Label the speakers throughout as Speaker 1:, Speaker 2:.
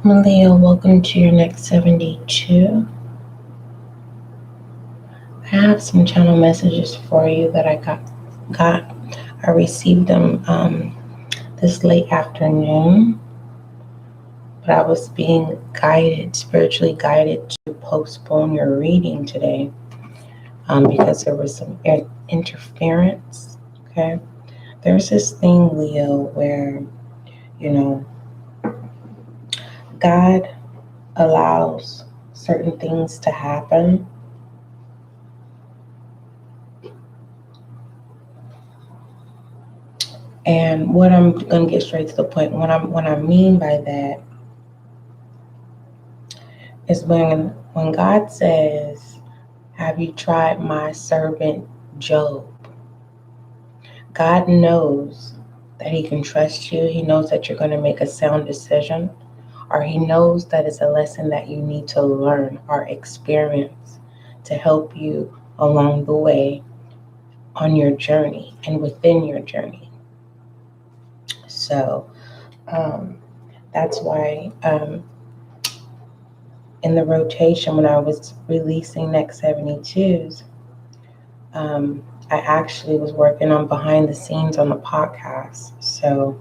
Speaker 1: Leo, welcome to your next 72. I have some channel messages for you that I got. I received them this late afternoon, but I was being spiritually guided to postpone your reading today because there was some interference. Okay, there's this thing, Leo, where God allows certain things to happen. And what I'm going to get straight to the point. What I mean by that is when God says, "Have you tried my servant Job?" God knows that He can trust you. He knows that you're going to make a sound decision, or He knows that it's a lesson that you need to learn or experience to help you along the way on your journey and within your journey. So that's why in the rotation, when I was releasing Next 72s, I actually was working on behind the scenes on the podcast. So,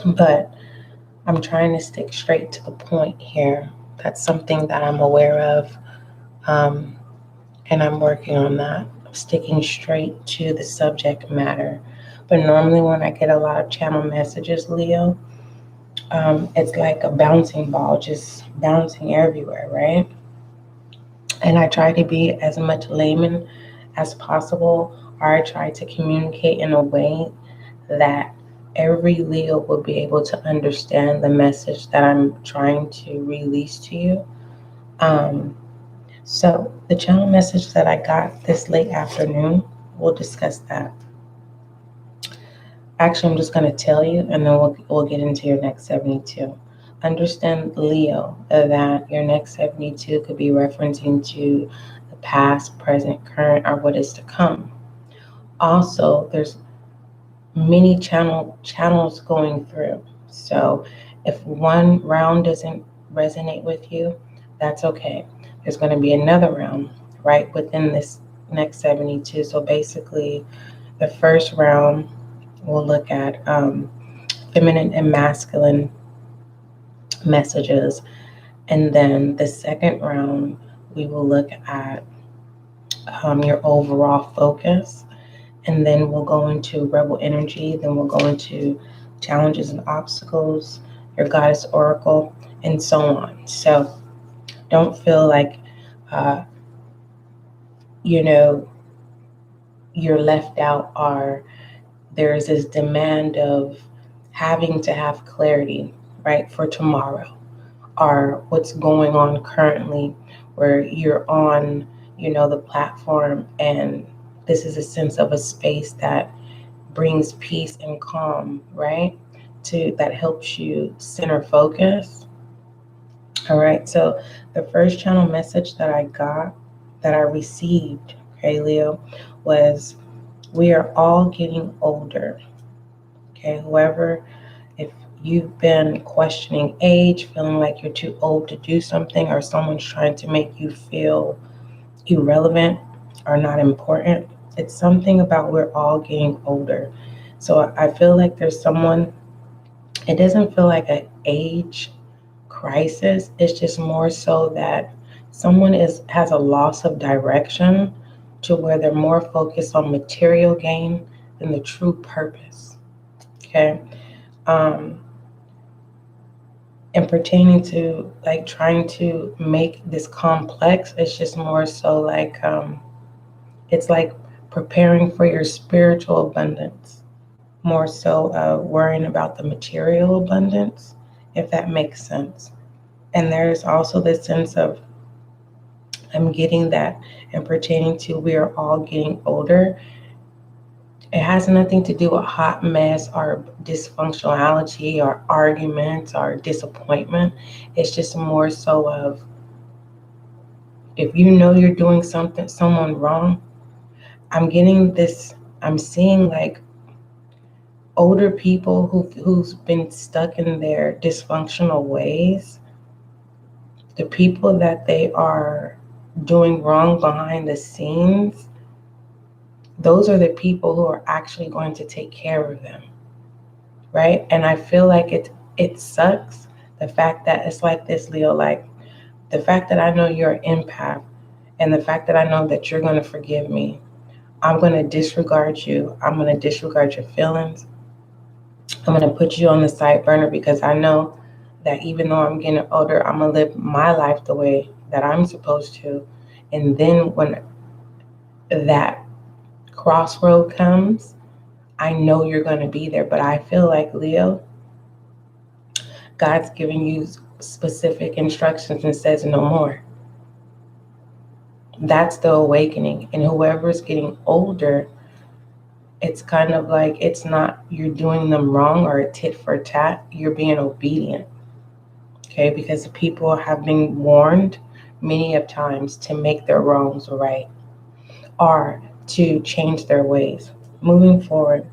Speaker 1: but I'm trying to stick straight to the point here. That's something that I'm aware of, and I'm working on that, sticking straight to the subject matter. But normally when I get a lot of channel messages, Leo, it's like a bouncing ball, just bouncing everywhere, right? And I try to be as much layman as possible, or I try to communicate in a way that every Leo will be able to understand the message that I'm trying to release to you. So the channel message that I got this late afternoon, we'll discuss that. Actually, I'm just going to tell you, and then we'll get into your next 72. Understand, Leo, that your next 72 could be referencing to the past, present, current, or what is to come. Also, there's many channels going through. So if one round doesn't resonate with you, that's okay. There's going to be another round right within this next 72. So basically, the first round, we'll look at feminine and masculine messages. And then the second round, we will look at your overall focus. And then we'll go into rebel energy. Then we'll go into challenges and obstacles, your goddess oracle, and so on. So don't feel like, you're left out, or there's this demand of having to have clarity, right, for tomorrow, or what's going on currently, where you're on, the platform, and this is a sense of a space that brings peace and calm, right, that helps you center focus. All right, so the first channel message that I received, okay, Leo, was we are all getting older. Okay, whoever, if you've been questioning age, feeling like you're too old to do something, or someone's trying to make you feel irrelevant or not important, it's something about we're all getting older. So I feel like there's someone, it doesn't feel like an age crisis. It's just more so that someone has a loss of direction, to where they're more focused on material gain than the true purpose. Okay. And pertaining to like trying to make this complex, it's just more so like it's like preparing for your spiritual abundance, more so worrying about the material abundance, if that makes sense. And there's also this sense of, I'm getting that, and pertaining to we are all getting older, it has nothing to do with hot mess or dysfunctionality or arguments or disappointment. It's just more so of, if you know you're doing someone wrong, I'm getting this I'm seeing like older people who's been stuck in their dysfunctional ways. The people that they are doing wrong behind the scenes, those are the people who are actually going to take care of them, right? And I feel like it sucks, the fact that it's like this, Leo, like the fact that I know you're an empath and the fact that I know that you're going to forgive me. I'm going to disregard you. I'm going to disregard your feelings. I'm going to put you on the side burner because I know that even though I'm getting older, I'm going to live my life the way that I'm supposed to. And then when that crossroad comes, I know you're going to be there. But I feel like, Leo, God's giving you specific instructions and says no more. That's the awakening. And whoever's getting older, it's kind of like it's not you're doing them wrong or a tit for tat. You're being obedient. Okay, because people have been warned many of times to make their wrongs right or to change their ways. Moving forward,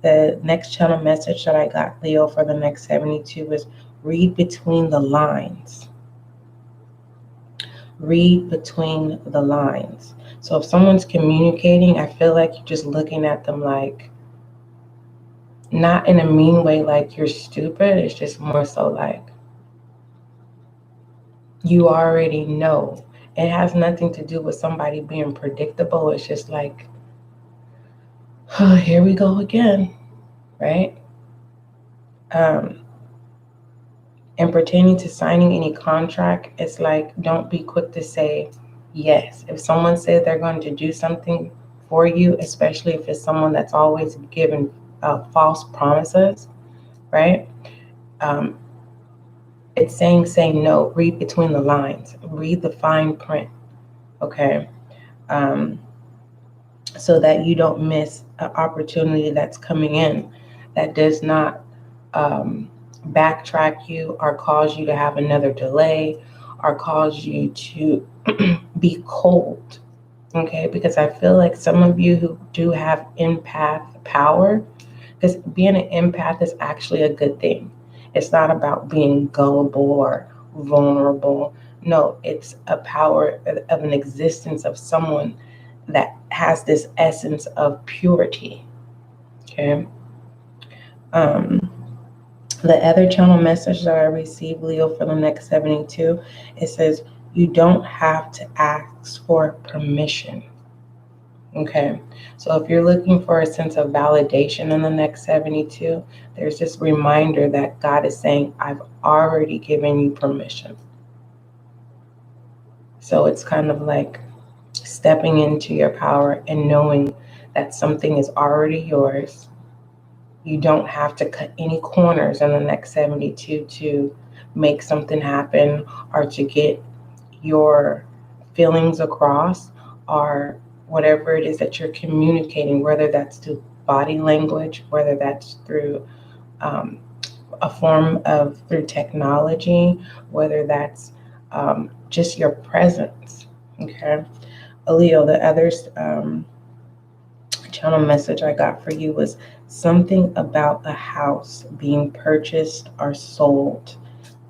Speaker 1: the next channel message that I got, Leo, for the next 72 is read between the lines. Read between the lines. So if someone's communicating, I feel like you're just looking at them like, not in a mean way, like you're stupid. It's just more so like, you already know. It has nothing to do with somebody being predictable. It's just like, oh, here we go again, right? And pertaining to signing any contract, it's like, don't be quick to say yes. If someone said they're going to do something for you, especially if it's someone that's always given false promises, right? It's saying no. Read between the lines. Read the fine print, okay? So that you don't miss an opportunity that's coming in that does not backtrack you or cause you to have another delay or cause you to be cold, okay? Because I feel like some of you who do have empath power, because being an empath is actually a good thing. It's not about being gullible or vulnerable. No, it's a power of an existence of someone that has this essence of purity, okay? The other channel message that I received, Leo, for the next 72, it says, you don't have to ask for permission. Okay, so if you're looking for a sense of validation in the next 72, there's this reminder that God is saying, I've already given you permission. So it's kind of like stepping into your power and knowing that something is already yours. You don't have to cut any corners in the next 72 to make something happen or to get your feelings across or whatever it is that you're communicating, whether that's through body language, whether that's through a form of through technology, whether that's just your presence, okay? Leo, the other channel message I got for you was something about a house being purchased or sold.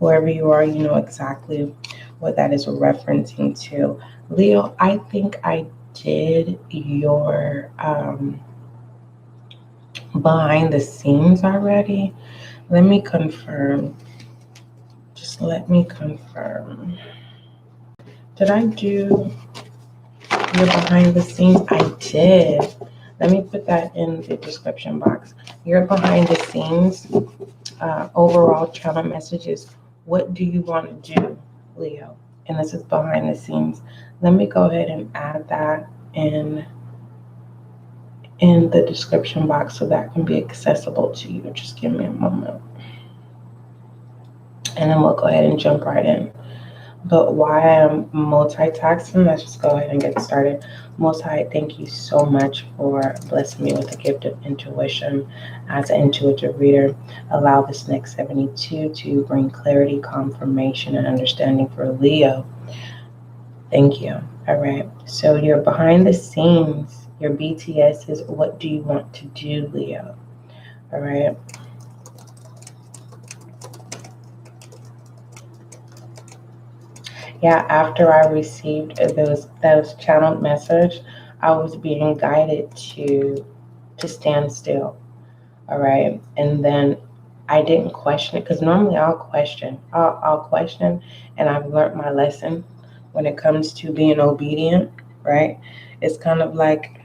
Speaker 1: Whoever you are, you know exactly what that is referencing to. Leo, I think I did your behind the scenes already. Let me confirm. Just let me confirm. Did I do your behind the scenes? I did. Let me put that in the description box. Your behind the scenes overall channel messages. What do you want to do, Leo? And this is behind the scenes. Let me go ahead and add that in the description box so that can be accessible to you. Just give me a moment. And then we'll go ahead and jump right in. But why I'm multitasking, let's just go ahead and get started. Most High, thank you so much for blessing me with the gift of intuition. As an intuitive reader, allow this next 72 to bring clarity, confirmation, and understanding for Leo. Thank you. All right. So your behind the scenes Your BTS is what do you want to do, Leo? All right. Yeah, after I received those channeled message, I was being guided to stand still. All right. And then I didn't question it, because normally I'll question. I'll question, and I've learned my lesson when it comes to being obedient, right? It's kind of like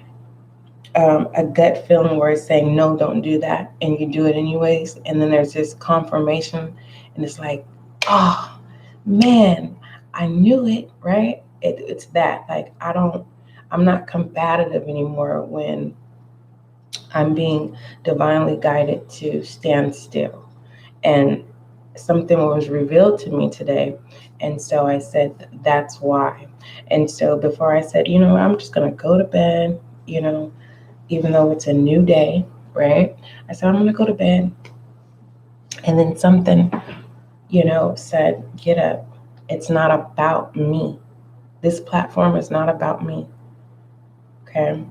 Speaker 1: a gut feeling where it's saying, no, don't do that. And you do it anyways. And then there's this confirmation, and it's like, oh, man, I knew it, right? It's that. Like, I'm not combative anymore when I'm being divinely guided to stand still. And something was revealed to me today. And so I said, that's why. And so before I said, I'm just going to go to bed, even though it's a new day, right? I said, I'm going to go to bed. And then something, said, get up. It's not about me. This platform is not about me. Okay?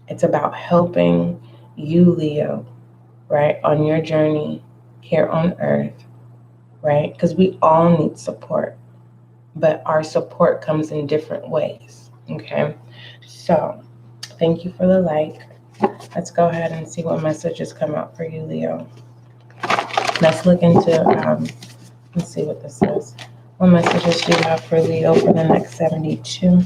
Speaker 1: It's about helping you, Leo, right, on your journey here on earth, right? Because we all need support, but our support comes in different ways, okay? So thank you for the like. Let's go ahead and see what messages come out for you, Leo. Let's look into, let's see what this says. What messages do you have for Leo for the next 72?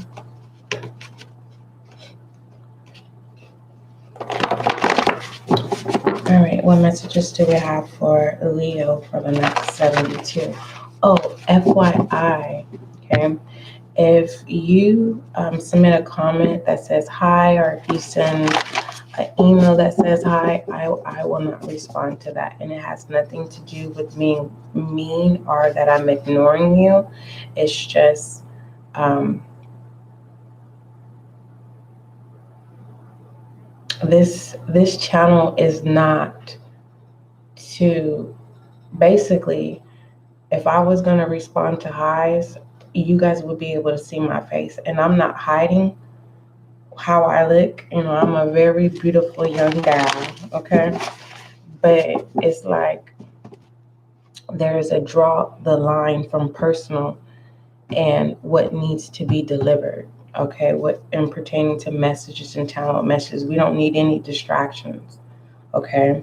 Speaker 1: All right, what messages do we have for Leo for the next 72? Oh, FYI, okay, if you submit a comment that says hi, or if you send an email that says hi, I will not respond to that. And it has nothing to do with being mean or that I'm ignoring you. It's just, this channel is not to, basically, if I was going to respond to highs, you guys would be able to see my face. And I'm not hiding how I look. I'm a very beautiful young gal, okay? But it's like there's a draw the line from personal and what needs to be delivered, okay? What in pertaining to messages and talent messages, we don't need any distractions, okay?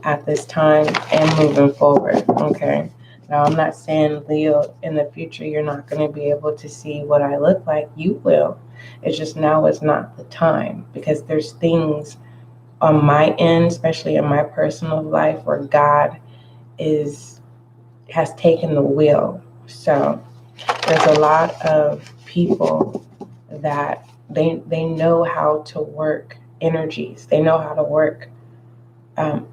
Speaker 1: At this time and moving forward, okay? Now, I'm not saying, Leo, in the future, you're not going to be able to see what I look like. You will. It's just now is not the time, because there's things on my end, especially in my personal life, where God has taken the wheel. So there's a lot of people that they know how to work energies. They know how to work.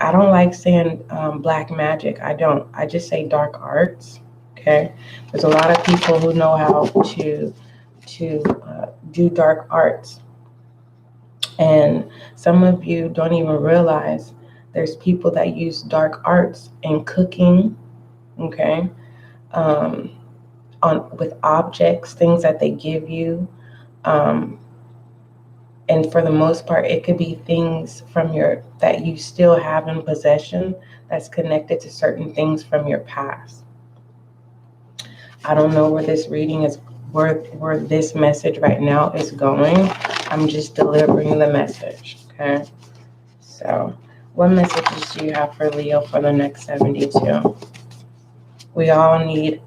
Speaker 1: I don't like saying black magic. I don't. I just say dark arts. Okay. There's a lot of people who know how to do dark arts, and some of you don't even realize there's people that use dark arts in cooking. Okay. With objects, things that they give you. And for the most part, it could be things from that you still have in possession that's connected to certain things from your past. I don't know where this reading is, where this message right now is going. I'm just delivering the message, okay? So, what messages do you have for Leo for the next 72? We all need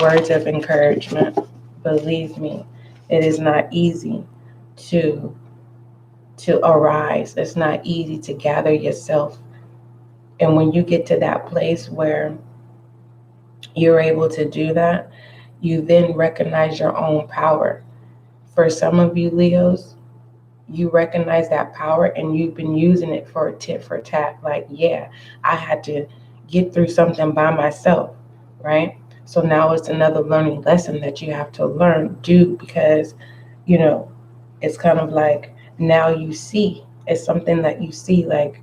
Speaker 1: words of encouragement. Believe me, it is not easy to arise. It's not easy to gather yourself. And when you get to that place where you're able to do that, you then recognize your own power. For some of you Leos, you recognize that power and you've been using it for a tit for tat. Like, yeah, I had to get through something by myself, right? So now it's another learning lesson that you have to do, because, it's kind of like, now you see, it's something that you see, like,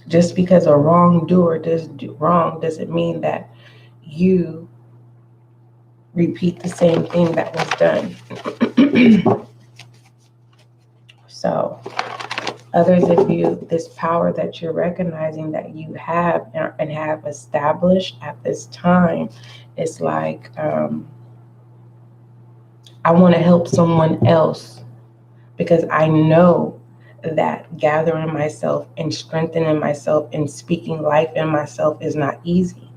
Speaker 1: just because a wrongdoer does do wrong doesn't mean that you repeat the same thing that was done. So others of you, this power that you're recognizing that you have and have established at this time is like, I want to help someone else because I know that gathering myself and strengthening myself and speaking life in myself is not easy.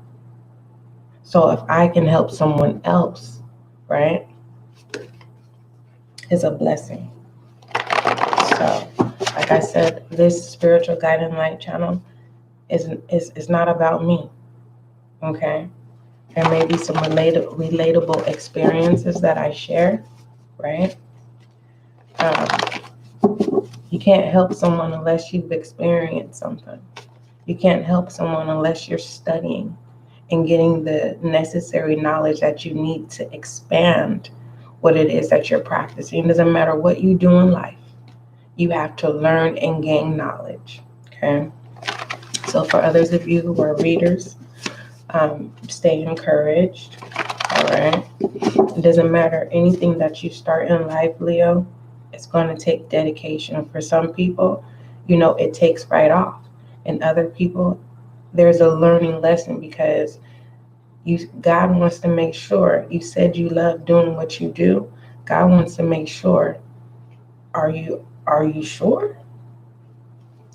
Speaker 1: So if I can help someone else, right, is a blessing. So, like I said, this spiritual guiding light channel is not about me, okay? There may be some relatable experiences that I share, right? You can't help someone unless you've experienced something. You can't help someone unless you're studying and getting the necessary knowledge that you need to expand what it is that you're practicing. It doesn't matter what you do in life. You have to learn and gain knowledge, okay? So for others of you who are readers, stay encouraged, all right? It doesn't matter anything that you start in life, Leo, it's going to take dedication. For some people, it takes right off. And other people, there's a learning lesson because God wants to make sure, you said you love doing what you do. God wants to make sure, are you sure?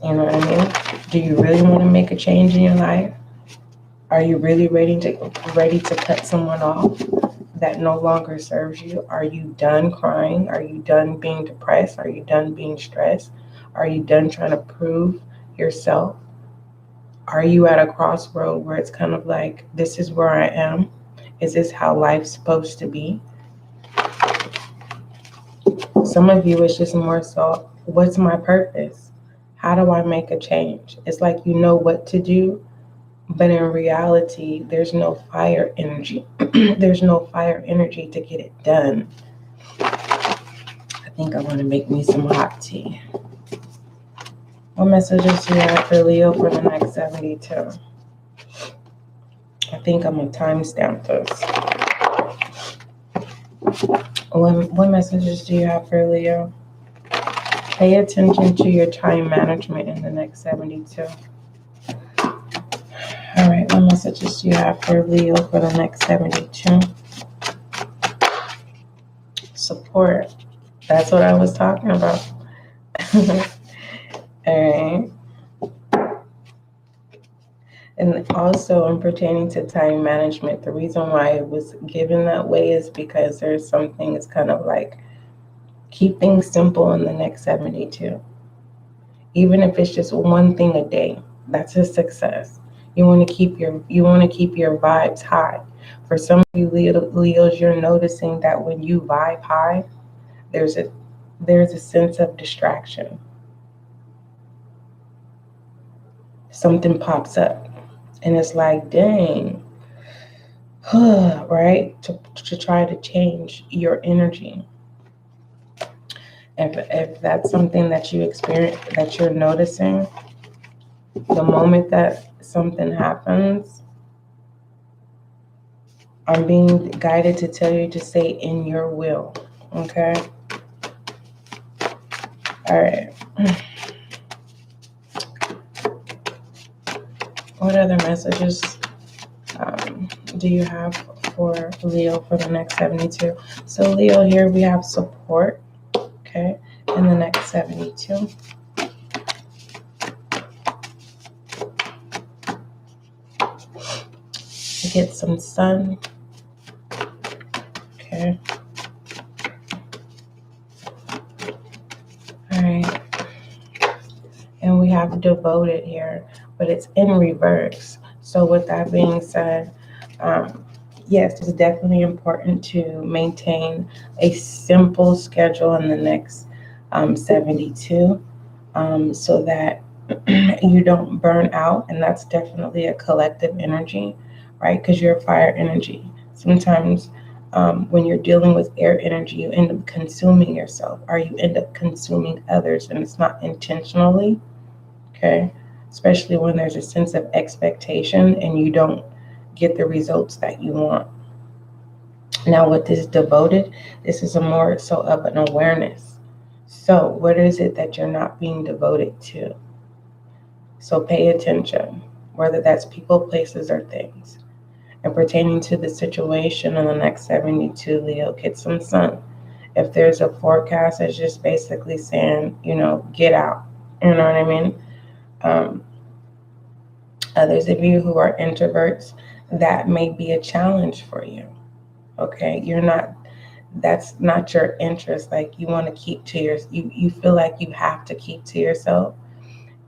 Speaker 1: You know what I mean? Do you really want to make a change in your life? Are you really ready to cut someone off that no longer serves you? Are you done crying? Are you done being depressed? Are you done being stressed? Are you done trying to prove yourself? Are you at a crossroad where it's kind of like, this is where I am? Is this how life's supposed to be? Some of you, it's just more so, what's my purpose? How do I make a change? It's like you know what to do, but in reality, there's no fire energy. There's no fire energy to get it done. I think I want to make me some hot tea. What messages do you have for Leo for the next 72? I think I'm going to timestamp this. What messages do you have for Leo? Pay attention to your time management in the next 72. All right, what messages do you have for Leo for the next 72? Support. That's what I was talking about. All right. And also in pertaining to time management, the reason why it was given that way is because there's some things kind of like, keep things simple in the next 72. Even if it's just one thing a day, that's a success. You want to keep your vibes high. For some of you Leos, you're noticing that when you vibe high, there's a sense of distraction. Something pops up, and it's like, dang, right? To try to change your energy. If that's something that you experience, that you're noticing, the moment that something happens, I'm being guided to tell you to stay in your will, okay? All right. What other messages do you have for Leo for the next 72? So Leo, here we have support, okay, in the next 72. Get some sun, okay. All right. And we have devoted here, but it's in reverse. So with that being said, yes, it's definitely important to maintain a simple schedule in the next 72 so that you don't burn out. And that's definitely a collective energy, right? Because you're fire energy. Sometimes when you're dealing with air energy, you end up consuming yourself, or you end up consuming others, and it's not intentionally, okay? Especially when there's a sense of expectation and you don't get the results that you want. Now with this devoted, this is a more so of an awareness. So what is it that you're not being devoted to? So pay attention, whether that's people, places, or things. And pertaining to the situation in the next 72, Leo, get some sun. If there's a forecast, it's just basically saying, get out. You know what I mean? Others of you who are introverts, that may be a challenge for you. Okay, that's not your interest. Like you want to keep to you feel like you have to keep to yourself,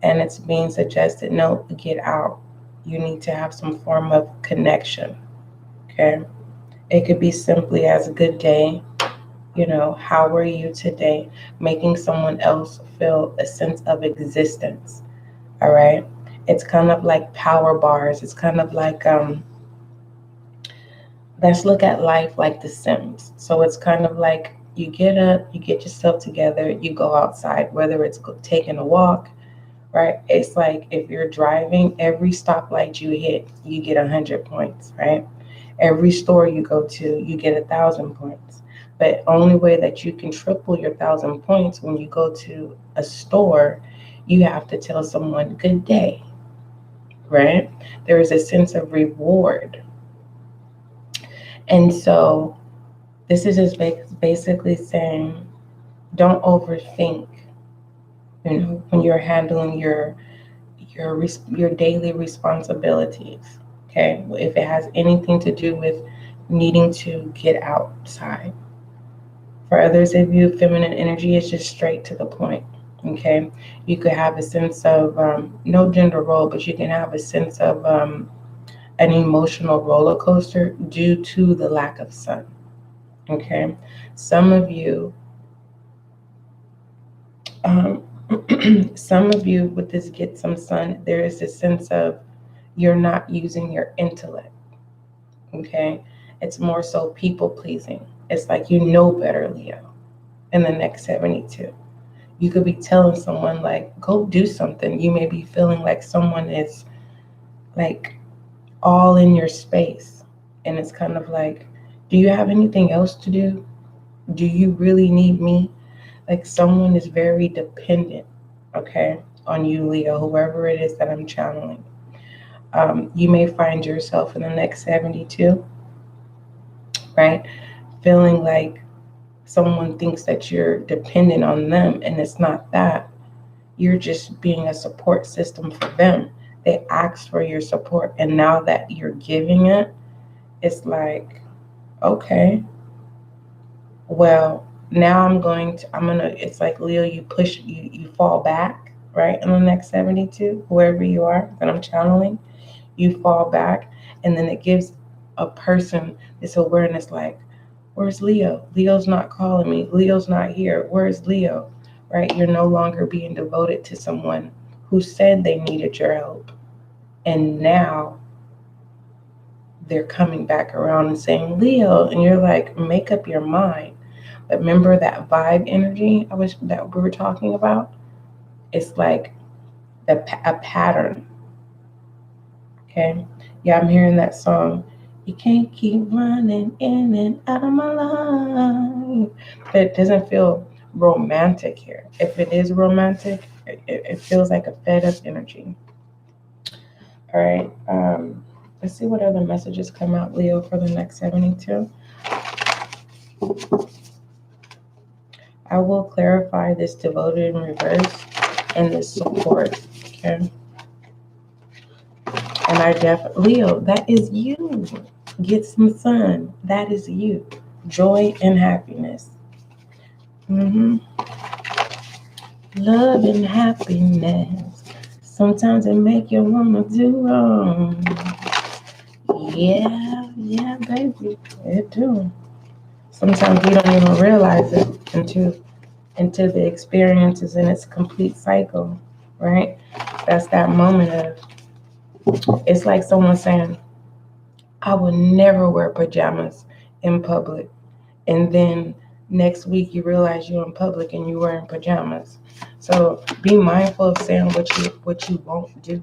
Speaker 1: and it's being suggested, no, get out. You need to have some form of connection. Okay, it could be simply as a good day, how were you today, making someone else feel a sense of existence. All right, it's kind of like power bars. It's kind of like let's look at life like The Sims. So it's kind of like you get up, you get yourself together, you go outside, whether it's taking a walk, right? It's like if you're driving, every stoplight you hit, you get 100 points, right? Every store you go to, you get 1,000 points. But only way that you can triple your 1,000 points when you go to a store, you have to tell someone good day, right? There is a sense of reward. And so this is just basically saying, don't overthink, when you're handling your daily responsibilities. Okay, if it has anything to do with needing to get outside. For others of you, feminine energy is just straight to the point. Okay, you could have a sense of no gender role, but you can have a sense of an emotional roller coaster due to the lack of sun. Okay, some of you with this get some sun, there is a sense of you're not using your intellect. Okay, it's more so people pleasing. It's like better, Leo. In the next 72, you could be telling someone like, go do something. You may be feeling like someone is like all in your space, and it's kind of like, do you have anything else to do? Do you really need me? Like someone is very dependent, okay, on you, Leo, whoever it is that I'm channeling. You may find yourself in the next 72, right, feeling like someone thinks that you're dependent on them, and it's not that. You're just being a support system for them. They asked for your support, and now that you're giving it, it's like, okay, well, now it's like, Leo, you fall back, right? In the next 72, whoever you are that I'm channeling, you fall back, and then it gives a person this awareness like, where's Leo? Leo's not calling me. Leo's not here. Where's Leo? Right? You're no longer being devoted to someone who said they needed your help. And now they're coming back around and saying, Leo, and you're like, make up your mind. But remember that vibe energy that we were talking about? It's like a pattern. Okay? Yeah, I'm hearing that song. You can't keep running in and out of my life. But it doesn't feel romantic here. If it is romantic, it feels like a fed up energy. All right. Let's see what other messages come out, Leo, for the next 72. I will clarify this devoted in reverse and this support. Okay. And Leo, that is you. Get some sun. That is you. Joy and happiness. Love and happiness. Sometimes it make you wanna do wrong. Yeah, baby. It do. Sometimes we don't even realize it until the experience is in its complete cycle, right? That's that moment of, it's like someone saying, I would never wear pajamas in public. And then next week you realize you're in public and you're wearing pajamas. So be mindful of saying what you won't do.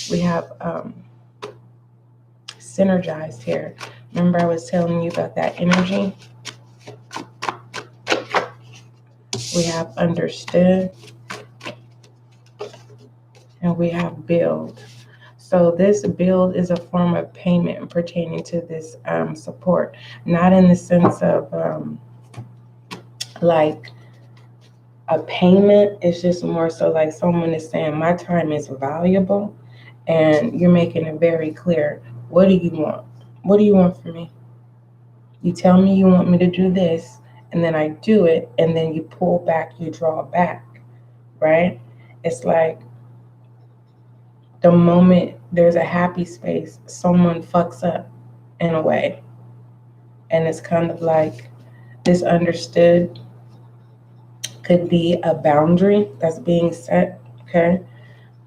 Speaker 1: We have synergized here. Remember I was telling you about that energy? We have understood and we have build. So this build is a form of payment pertaining to this support, not in the sense of like a payment. It's just more so like someone is saying my time is valuable, and you're making it very clear. What do you want? What do you want from me? You tell me you want me to do this, and then I do it, and then you pull back, you draw back, right? It's like the moment there's a happy space, someone fucks up in a way. And it's kind of like this understood could be a boundary that's being set, okay?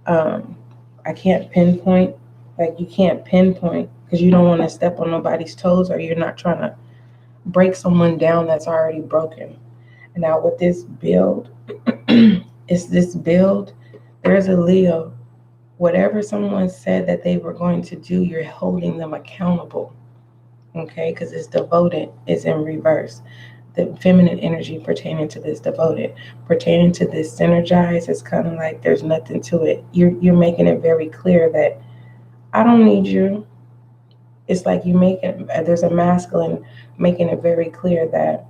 Speaker 1: I can't pinpoint, like you can't pinpoint because you don't want to step on nobody's toes, or you're not trying to break someone down that's already broken. And now with this build, it's this build, there's a Leo. Whatever someone said that they were going to do, you're holding them accountable, okay? Because it's devoted is in reverse. The feminine energy pertaining to this devoted, pertaining to this synergized, it's kind of like there's nothing to it. You're making it very clear that I don't need you. It's like you make it, there's a masculine making it very clear that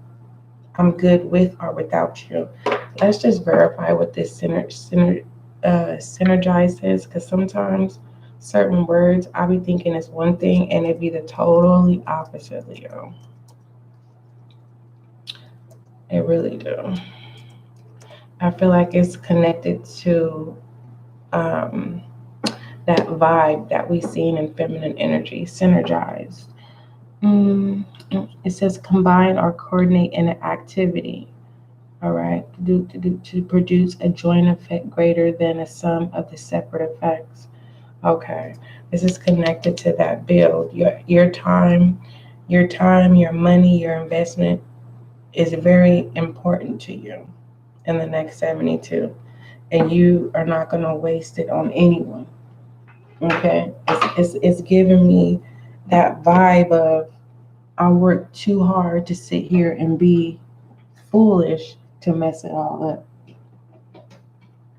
Speaker 1: I'm good with or without you. Let's just verify what this synergize is, because sometimes certain words I be thinking is one thing and it be the totally opposite, Leo. It really do. I feel like it's connected to that vibe that we seen in feminine energy, synergized. It says combine or coordinate in an activity. All right, to produce a joint effect greater than a sum of the separate effects. Okay, this is connected to that build. Your time, your money, your investment is very important to you in the next 72, and you are not going to waste it on anyone. Okay, it's giving me that vibe of I work too hard to sit here and be foolish to mess it all up,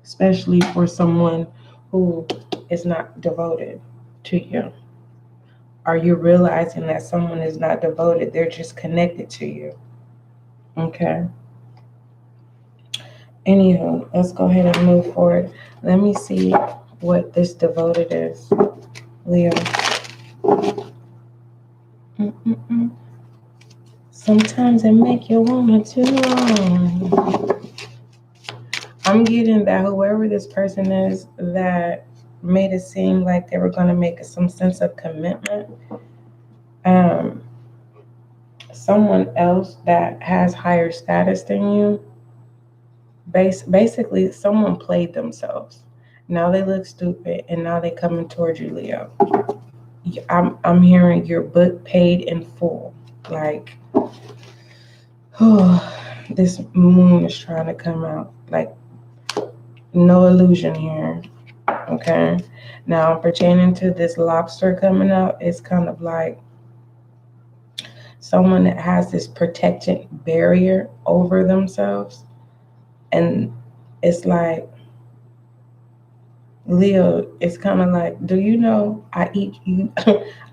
Speaker 1: especially for someone who is not devoted to you. Are you realizing that someone is not devoted? They're just connected to you. Okay. Anywho, let's go ahead and move forward. Let me see what this devoted is, Leo. Sometimes it make you want too long. I'm getting that whoever this person is that made it seem like they were going to make some sense of commitment, someone else that has higher status than you, basically someone played themselves. Now they look stupid, and now they coming towards you, Leo. I'm hearing your book paid in full. Like, this moon is trying to come out. Like, no illusion here. Okay. Now, pertaining to this lobster coming out, it's kind of like someone that has this protected barrier over themselves. And it's like, Leo, it's kind of like, do you know I eat you?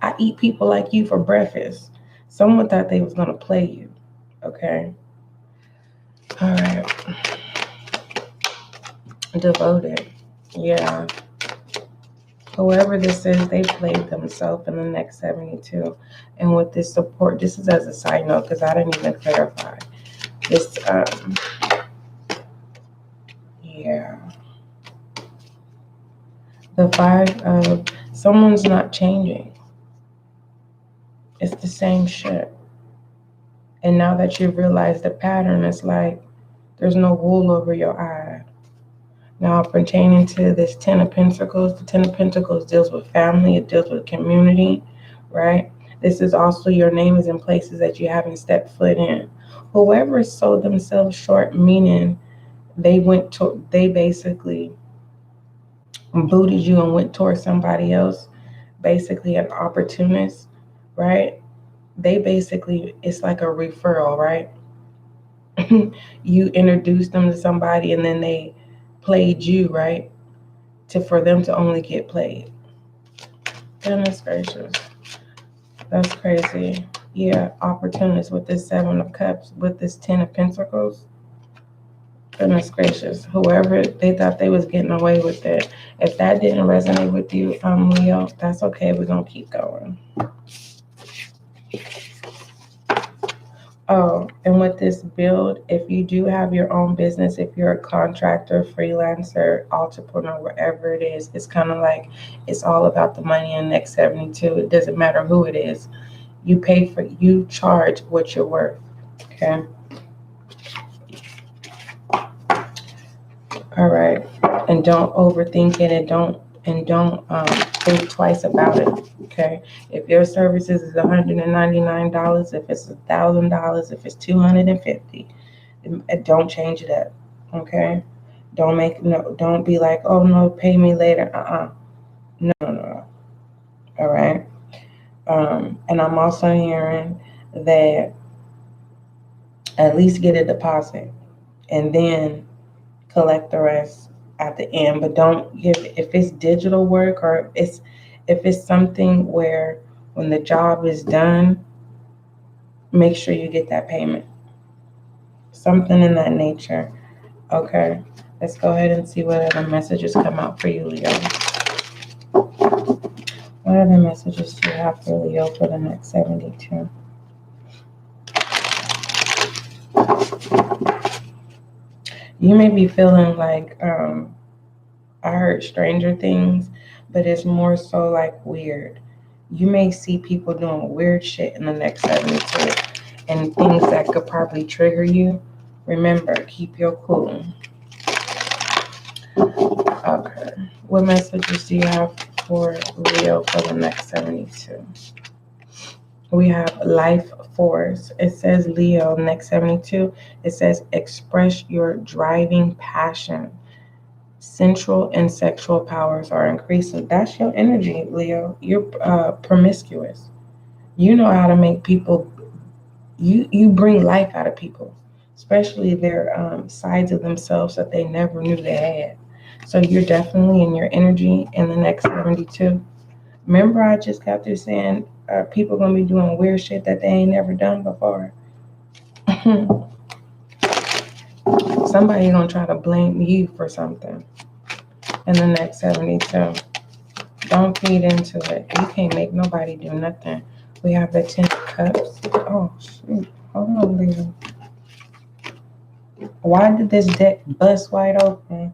Speaker 1: I eat people like you for breakfast. Someone thought they was going to play you. Okay. All right. Devoted. Yeah. Whoever this is, they played themselves in the next 72. And with this support, this is as a side note because I didn't even clarify. This, yeah. The vibe of someone's not changing. It's the same shit. And now that you've realized the pattern, it's like there's no wool over your eye. Now, pertaining to this Ten of Pentacles, the Ten of Pentacles deals with family, it deals with community, right? This is also your name is in places that you haven't stepped foot in. Whoever sold themselves short, meaning they basically booted you and went towards somebody else, basically an opportunist, right? they basically, it's like a referral, right? You introduced them to somebody and then they played you, right? For them to only get played. Goodness gracious. That's crazy. Yeah, opportunists with this 7 of Cups, with this 10 of Pentacles. Goodness gracious. Whoever they thought they was getting away with it. If that didn't resonate with you, Leo, that's okay. We're going to keep going. Oh, and with this build, if you do have your own business, if you're a contractor, freelancer, entrepreneur, wherever it is, it's kind of like it's all about the money in the next 72. It doesn't matter who it is. You charge what you're worth. Okay. All right. And don't overthink it, and don't think twice about it. Okay. If your services is $199, if it's $1,000, if it's $250, don't change it up. Okay. Don't be like, oh no, pay me later. No. All right. And I'm also hearing that at least get a deposit and then collect the rest at the end. But don't give, if it's digital work or if it's something where when the job is done, make sure you get that payment. Something in that nature. Okay. Let's go ahead and see what other messages come out for you, Leo. What other messages do you have for Leo for the next 72? You may be feeling like, I heard Stranger Things, but it's more so like weird. You may see people doing weird shit in the next 72 and things that could probably trigger you. Remember, keep your cool. Okay. What messages do you have for Leo for the next 72? We have life force. It says Leo, next 72. It says express your driving passion. Sensual and sexual powers are increasing. That's your energy, Leo. You're promiscuous. You know how to make people, you bring life out of people, especially their sides of themselves that they never knew they had. So you're definitely in your energy in the next 72. Remember, I just got through saying people going to be doing weird shit that they ain't never done before. Somebody going to try to blame you for something in the next 72. Don't feed into it. You can't make nobody do nothing. We have the 10 of Cups. Oh, shoot. Hold on, Leo. Why did this deck bust wide open?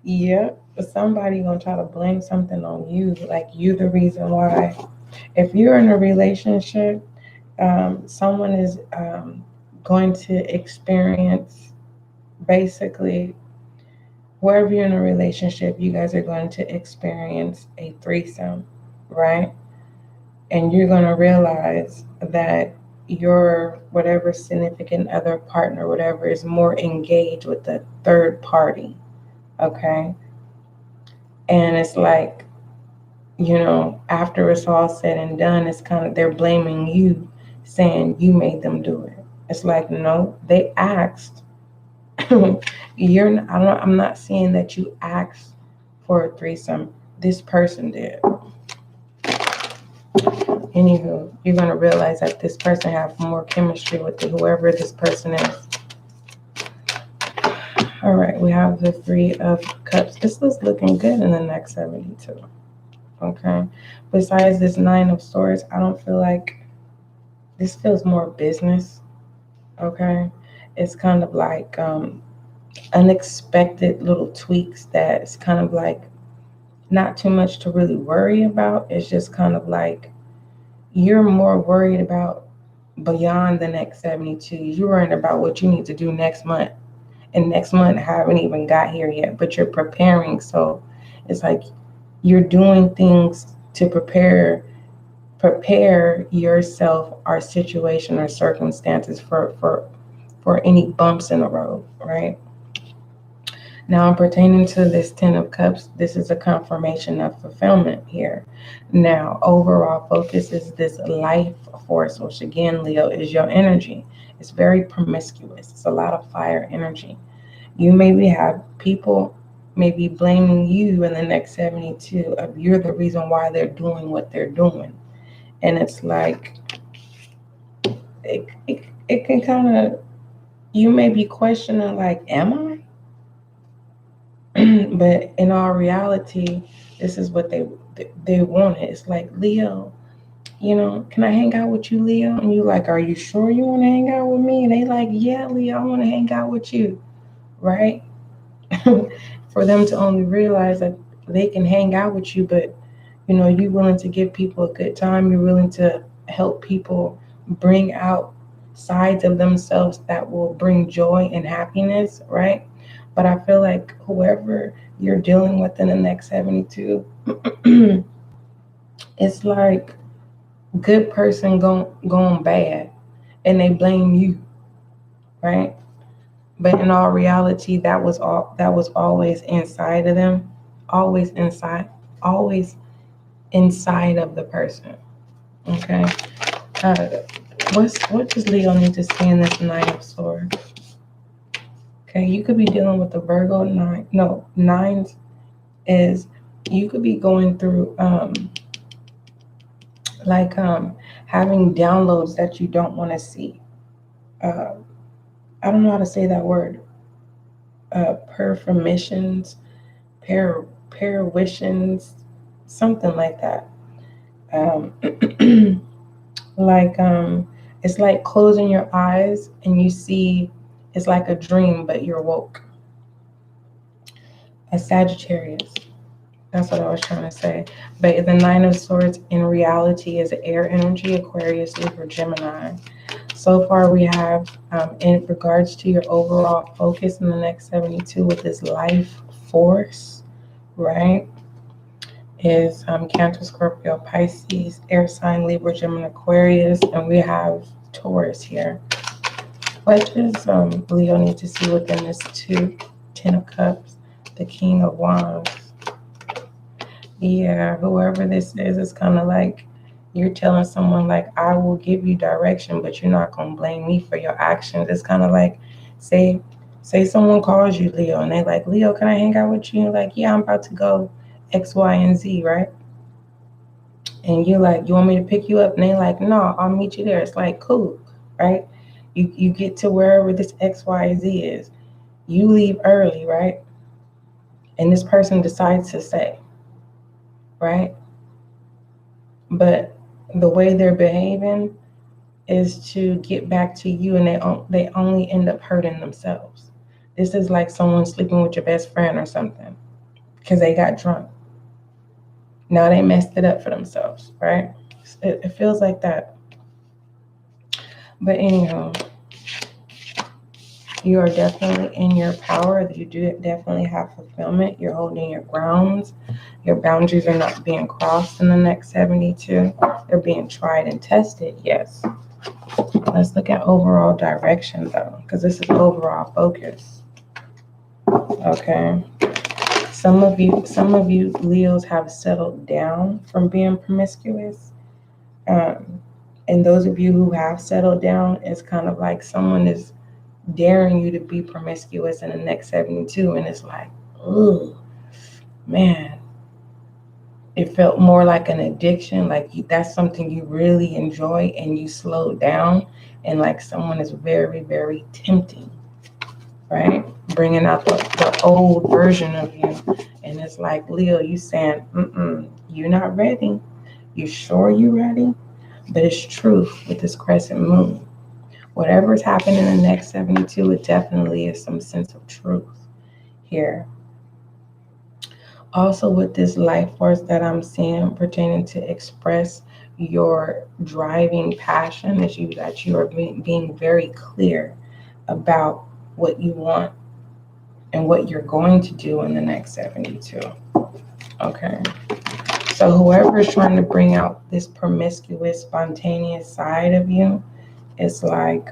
Speaker 1: Yep. Somebody going to try to blame something on you, like you the reason why. If you're in a relationship, someone is going to experience, basically, wherever you're in a relationship, you guys are going to experience a threesome, right? And you're going to realize that your whatever significant other partner, whatever, is more engaged with the third party, okay? And it's like, after it's all said and done, it's kind of, they're blaming you, saying you made them do it. It's like, no, they asked. I'm not saying that you asked for a threesome. This person did. Anywho, you're going to realize that this person have more chemistry with whoever this person is. All right, we have the 3 of Cups. This is looking good in the next 72. Okay. Besides this 9 of Swords, I don't feel like this feels more business. Okay. It's kind of like unexpected little tweaks that's kind of like not too much to really worry about. It's just kind of like you're more worried about beyond the next 72. You're worried about what you need to do next month. And next month haven't even got here yet, but you're preparing. So it's like you're doing things to prepare yourself or situation or circumstances for any bumps in the road, right? Now, pertaining to this Ten of Cups, this is a confirmation of fulfillment here. Now, overall focus is this life force, which again, Leo, is your energy. It's very promiscuous. It's a lot of fire energy. You maybe have people maybe blaming you in the next 72 of you're the reason why they're doing what they're doing. And it's like, it can kind of, you may be questioning, like, am I? But in all reality, this is what they wanted. It's like, Leo, can I hang out with you, Leo? And you like, are you sure you want to hang out with me? And they like, yeah, Leo, I want to hang out with you, right? For them to only realize that they can hang out with you, but you're willing to give people a good time. You're willing to help people bring out sides of themselves that will bring joy and happiness, right? But I feel like whoever you're dealing with in the next 72, it's like good person going bad, and they blame you, right? But in all reality, that was always inside of them, always inside of the person. Okay. What does Leo need to see in this Nine of Swords? Okay, you could be dealing with the Virgo nine. No, nines is you could be going through having downloads that you don't want to see. I don't know how to say that word. Permissions, paravisions, something like that. It's like closing your eyes and you see, it's like a dream, but you're woke. A Sagittarius. That's what I was trying to say. But the Nine of Swords in reality is air energy, Aquarius, Libra, Gemini. So far we have, in regards to your overall focus in the next 72 with this life force, right, is Cancer, Scorpio, Pisces, air sign, Libra, Gemini, Aquarius, and we have Taurus here. What does Leo need to see within this Ten of Cups, the King of Wands? Yeah, whoever this is, it's kind of like you're telling someone, like, I will give you direction, but you're not going to blame me for your actions. It's kind of like, say someone calls you, Leo, and they like, Leo, can I hang out with you? And you're like, yeah, I'm about to go X, Y, and Z, right? And you're like, you want me to pick you up? And they like, no, I'll meet you there. It's like, cool, right? You get to wherever this X, Y, and Z is. You leave early, right? And this person decides to stay, right? But the way they're behaving is to get back to you, and they only end up hurting themselves. This is like someone sleeping with your best friend or something because they got drunk. Now they messed it up for themselves, right? It feels like that. But anyhow, you are definitely in your power. You do definitely have fulfillment. You're holding your grounds. Your boundaries are not being crossed in the next 72. They're being tried and tested, yes. Let's look at overall direction, though, because this is overall focus. Okay. Some of you Leos have settled down from being promiscuous. And those of you who have settled down, it's kind of like someone is daring you to be promiscuous in the next 72, and it's like, oh man, it felt more like an addiction, like that's something you really enjoy, and you slowed down, and like someone is very, very tempting, right? Bringing out the old version of you, and it's like, Leo, you saying, you're not ready. You sure you ready? But it's truth with this crescent moon. Whatever's happening in the next 72, it definitely is some sense of truth here. Also, with this life force that I'm seeing pertaining to express your driving passion, is that you are being very clear about what you want and what you're going to do in the next 72. Okay. So whoever is trying to bring out this promiscuous, spontaneous side of you, it's like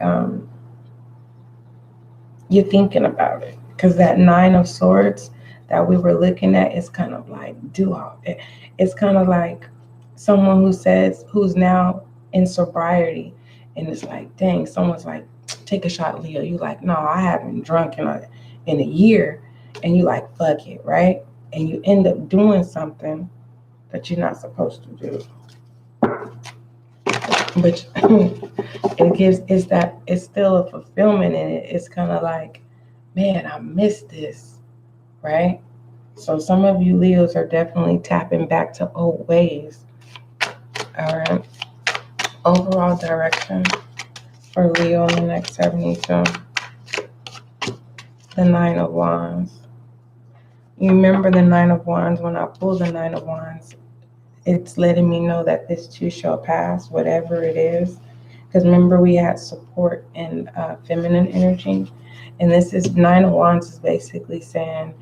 Speaker 1: you're thinking about it. Because that Nine of Swords that we were looking at is kind of like it's kind of like someone who's now in sobriety, and it's like, dang, someone's like, take a shot, Leo. You like, no, I haven't drunk in a year, and you like, fuck it, right? And you end up doing something that you're not supposed to do. But it's still a fulfillment in it. It's kind of like, man, I missed this, right? So some of you Leos are definitely tapping back to old ways. All right. Overall direction for Leo in the next 72. The Nine of Wands. You remember the Nine of Wands? When I pull the Nine of Wands, it's letting me know that this too shall pass, whatever it is. Because remember, we had support and feminine energy. And this is Nine of Wands is basically saying,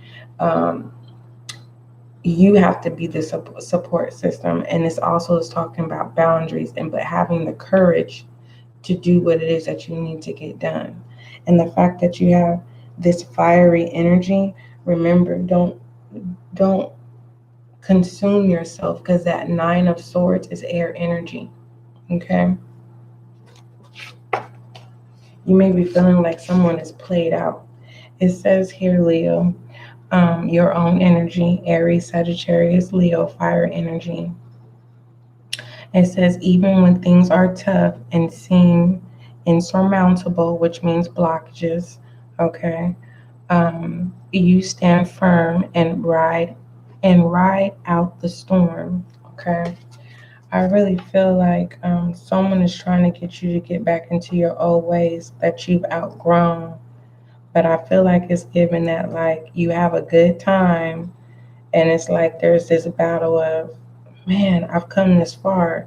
Speaker 1: you have to be the support system. And this also is talking about boundaries, but having the courage to do what it is that you need to get done. And the fact that you have this fiery energy, remember, don't consume yourself, because that Nine of Swords is air energy. Okay? You may be feeling like someone is played out. It says here, Leo, your own energy, Aries, Sagittarius, Leo, fire energy. It says, even when things are tough and seem insurmountable, which means blockages, okay, you stand firm and ride out the storm, okay? I really feel like someone is trying to get you to get back into your old ways that you've outgrown. But I feel like it's given that, like, you have a good time, and it's like there's this battle of, man, I've come this far.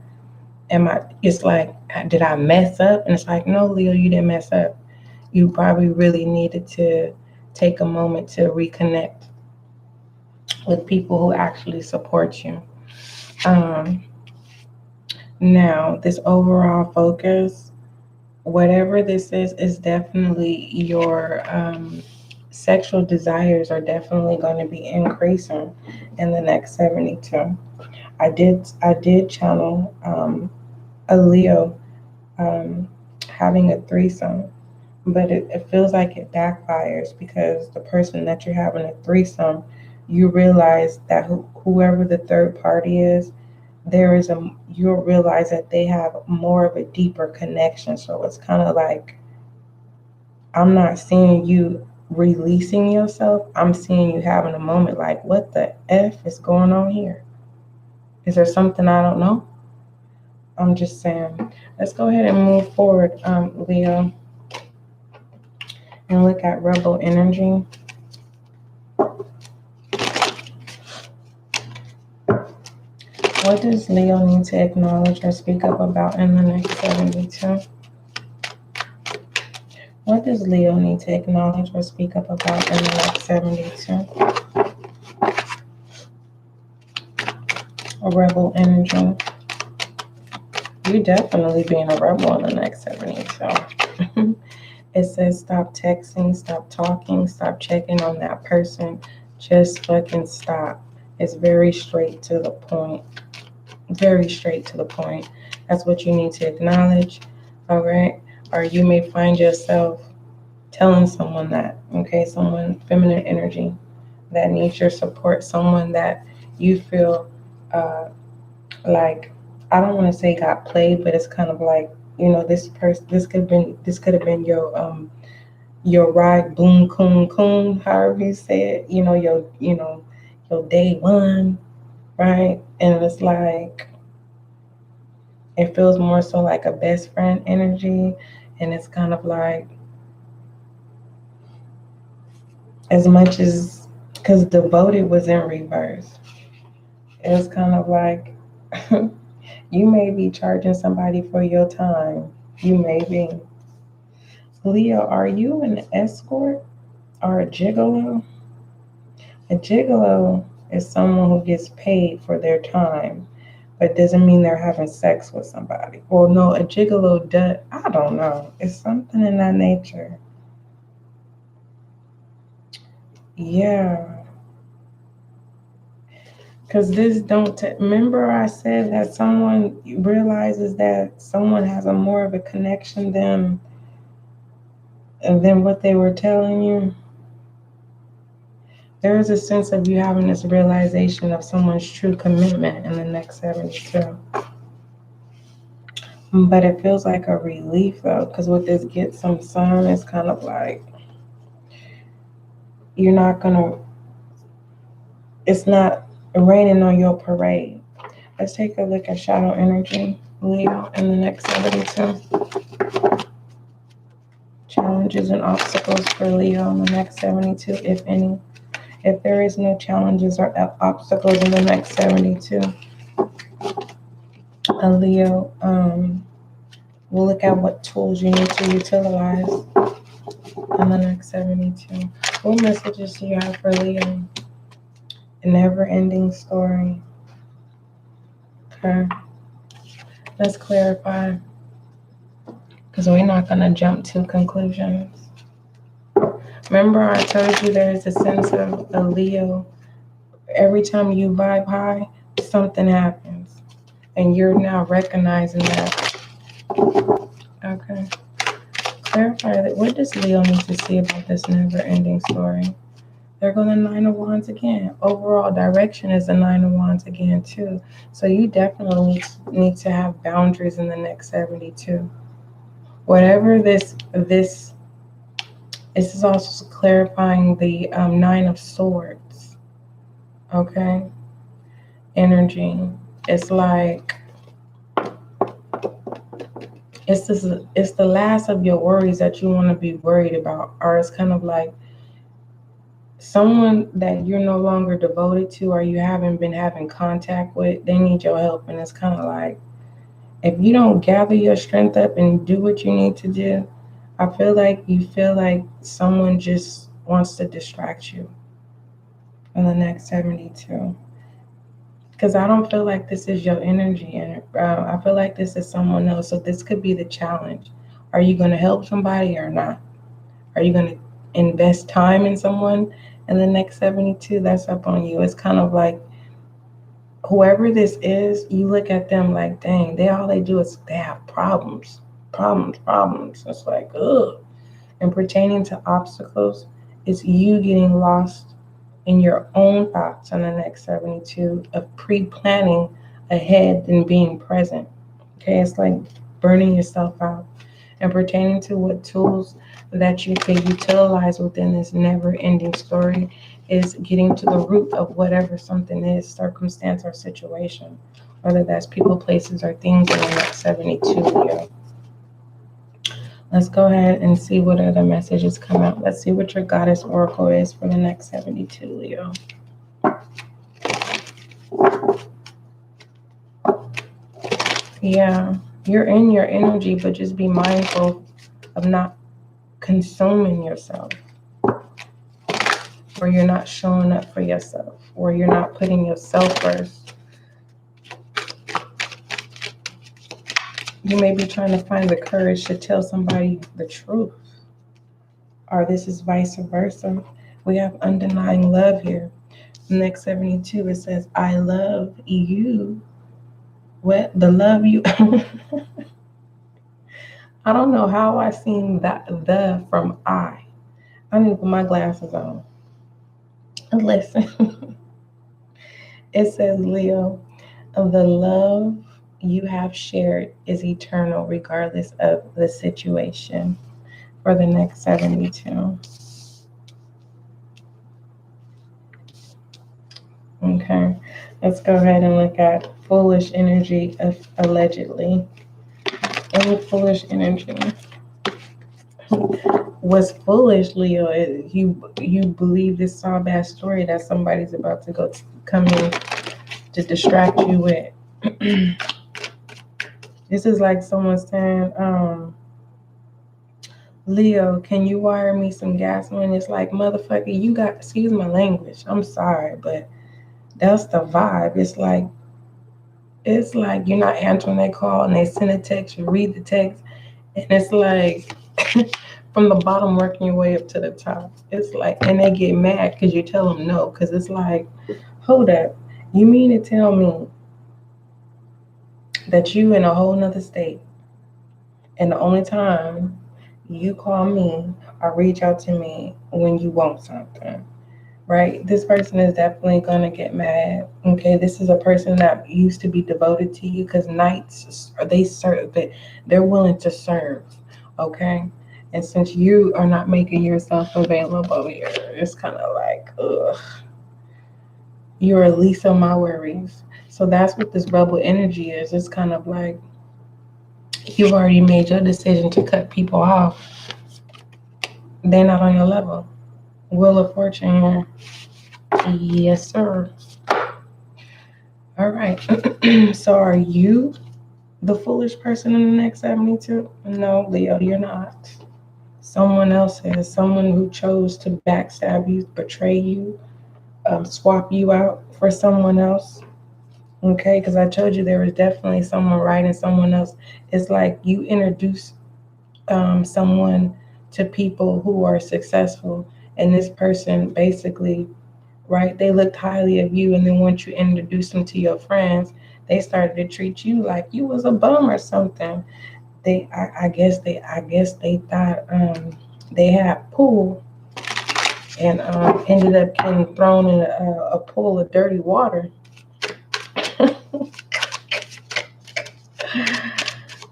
Speaker 1: It's like, did I mess up? And it's like, no, Leo, you didn't mess up. You probably really needed to take a moment to reconnect with people who actually support you. Now, this overall focus, whatever this is definitely your sexual desires are definitely going to be increasing in the next 72. I did channel a Leo having a threesome, but it feels like it backfires, because the person that you're having a threesome, you realize that whoever the third party is, you'll realize that they have more of a deeper connection. So it's kind of like, I'm not seeing you releasing yourself. I'm seeing you having a moment like, what the F is going on here? Is there something I don't know? I'm just saying. Let's go ahead and move forward, Leo, and look at rebel energy. What does Leo need to acknowledge or speak up about in the next 72? What does Leo need to acknowledge or speak up about in the next 72? A rebel energy. You definitely being a rebel in the next 72. It says, stop texting, stop talking, stop checking on that person. Just fucking stop. It's very straight to the point. Very straight to the point. That's what you need to acknowledge. All right? Or you may find yourself telling someone that, okay? Someone, feminine energy, that needs your support. Someone that you feel like, I don't want to say got played, but it's kind of like, this could have been your ride, boom, coon, coon, however you say it, your day one, right? And it's like, it feels more so like a best friend energy. And it's kind of like, as much as, because devoted was in reverse, it was kind of like, you may be charging somebody for your time. You may be. Leo, are you an escort or a gigolo? A gigolo is someone who gets paid for their time, but doesn't mean they're having sex with somebody. Well, no, a gigolo does. I don't know. It's something in that nature. Yeah. Because remember I said that someone realizes that someone has a more of a connection than what they were telling you? There is a sense of you having this realization of someone's true commitment in the next 72. But it feels like a relief though, because with this get some sun, it's kind of like you're not gonna, it's not raining on your parade. Let's take a look at shadow energy, Leo, in the next 72. Challenges and obstacles for Leo in the next 72, if any. If there is no challenges or obstacles in the next 72, Leo, we'll look at what tools you need to utilize in the next 72. What messages do you have for Leo? A never-ending story. Okay. Let's clarify, because we're not going to jump to conclusions. Remember I told you there's a sense of a Leo. Every time you vibe high, something happens. And you're now recognizing that. Okay. Clarify that. What does Leo need to see about this never-ending story? There go the Nine of Wands again. Overall direction is the Nine of Wands again too. So you definitely need to have boundaries in the next 72. Whatever this is also clarifying the Nine of Swords. Okay. Energy. It's like it's the last of your worries that you want to be worried about, or it's kind of like someone that you're no longer devoted to or you haven't been having contact with, they need your help. And it's kind of like, if you don't gather your strength up and do what you need to do, I feel like someone just wants to distract you in the next 72. Because I don't feel like this is your energy. And I feel like this is someone else. So this could be the challenge. Are you going to help somebody or not? Are you going to invest time in someone in the next 72? That's up on you. It's kind of like whoever this is, you look at them like, dang, all they do is they have problems. It's like, ugh. And pertaining to obstacles, it's you getting lost in your own thoughts in the next 72 of pre-planning ahead and being present. Okay, it's like burning yourself out. And pertaining to what tools that you can utilize within this never-ending story is getting to the root of whatever something is, circumstance or situation, whether that's people, places, or things in the next 72 Leo. Let's go ahead and see what other messages come out. Let's see what your goddess oracle is for the next 72 Leo. Yeah, you're in your energy, but just be mindful of not consuming yourself, or you're not showing up for yourself, or you're not putting yourself first. You may be trying to find the courage to tell somebody the truth, or this is vice versa. We have undenying love here. Next 72, it says, I love you. What? The love you. I don't know how I seen that the from I need to put my glasses on. Listen. It says, Leo, the love you have shared is eternal regardless of the situation for the next 72. Okay, let's go ahead and look at foolish energy of allegedly. Any foolish energy. What's foolish, Leo, is you believe this sob ass story that somebody's about to come in to distract you with. This is like someone saying, Leo, can you wire me some gas money? It's like, motherfucker, you got, excuse my language, I'm sorry, but that's the vibe. It's like you're not answering their call and they send a text, you read the text, and it's like, from the bottom working your way up to the top. It's like, and they get mad because you tell them no, because it's like, hold up, you mean to tell me that you in a whole nother state, and the only time you call me or reach out to me when you want something, right? This person is definitely going to get mad. Okay, this is a person that used to be devoted to you, because knights, they serve, they're willing to serve. Okay, and since you are not making yourself available here, it's kind of like, ugh, you're the least of my worries. So that's what this rebel energy is. It's kind of like you've already made your decision to cut people off. They're not on your level. Wheel of Fortune here. Yes, sir. All right. So are you the foolish person in the next 72? No, Leo, you're not. Someone else is. Someone who chose to backstab you, betray you, swap you out for someone else. Okay, because I told you there was definitely someone right and someone else. It's like you introduce someone to people who are successful, and this person basically, right, they looked highly of you, and then once you introduce them to your friends, they started to treat you like you was a bum or something. I guess they thought they had pool, and ended up getting thrown in a pool of dirty water.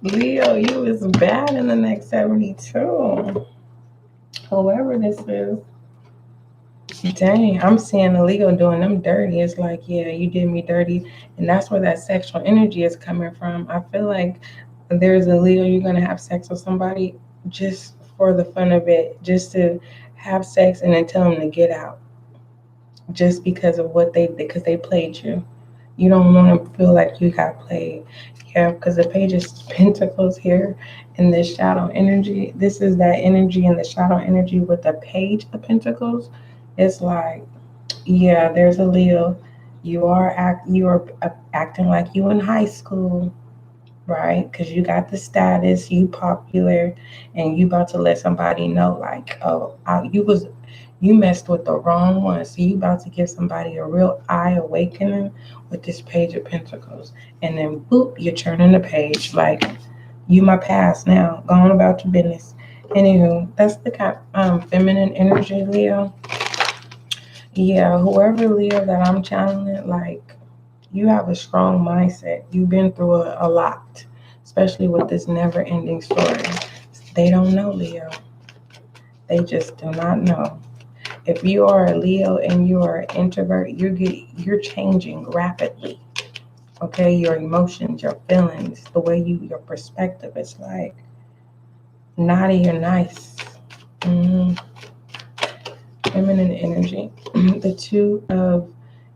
Speaker 1: Leo, you is bad in the next 72. Whoever this is. Dang, I'm seeing the Leo doing them dirty. It's like, yeah, you did me dirty. And that's where that sexual energy is coming from. I feel like there's a Leo, you're going to have sex with somebody just for the fun of it, just to have sex and then tell them to get out. Just because of because they played you. You don't want to feel like you got played. Yeah, because the Page of Pentacles here in this shadow energy, this is that energy in the shadow energy with the Page of Pentacles. It's like, yeah, there's a Leo. You are acting like you in high school, right? Because you got the status, you popular, and you about to let somebody know, like, oh, you messed with the wrong one. So you about to give somebody a real eye awakening with this Page of Pentacles, and then boop, you're turning the page. Like, you my past now. Go on about your business. Anywho, that's the kind feminine energy, Leo. Yeah, whoever Leo that I'm channeling, like, you have a strong mindset. You've been through a lot, especially with this never-ending story. They don't know, Leo. They just do not know. If you are a Leo and you are an introvert, you're changing rapidly. Okay, your emotions, your feelings, the way your perspective is like naughty or nice. Feminine energy. The Two of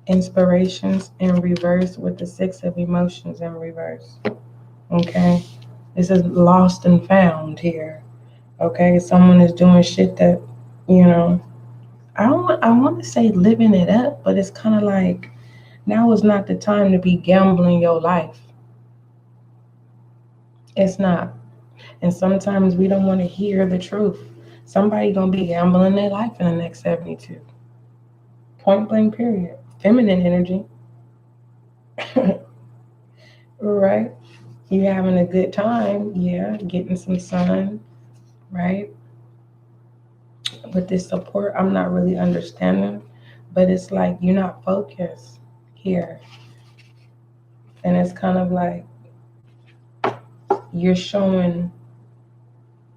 Speaker 1: Inspirations in reverse with the Six of Emotions in reverse. Okay, this is lost and found here. Okay, someone is doing shit that, you know, I want to say living it up, but it's kind of like now is not the time to be gambling your life. It's not. And sometimes we don't want to hear the truth. Somebody gonna be gambling their life in the next 72. Point blank period. Feminine energy. Right? You having a good time, yeah, getting some sun, right? With this support, I'm not really understanding, but it's like you're not focused here. And it's kind of like you're showing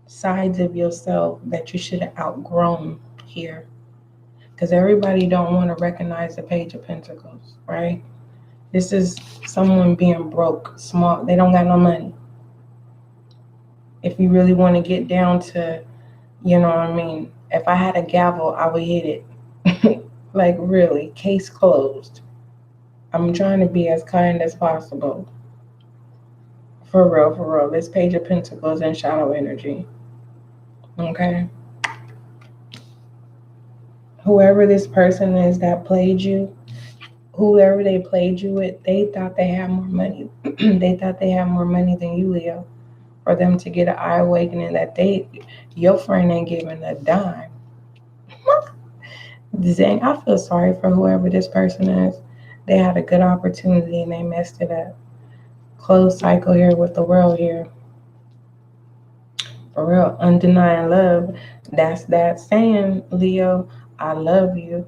Speaker 1: sides of yourself that you should have outgrown here. Because everybody don't want to recognize the Page of Pentacles, right? This is someone being broke, small. They don't got no money. If you really want to get down to, you know what I mean? If I had a gavel, I would hit it. Like, really, case closed. I'm trying to be as kind as possible. For real, for real. This Page of Pentacles and shadow energy. Okay? Whoever this person is that played you, whoever they played you with, they thought they had more money. They thought they had more money than you, Leo. for them to get an eye awakening that your friend ain't giving a dime. Dang, I feel sorry for whoever this person is. They had a good opportunity and they messed it up. Closed cycle here with the world here. For real, undenying love. That's that saying, Leo, I love you.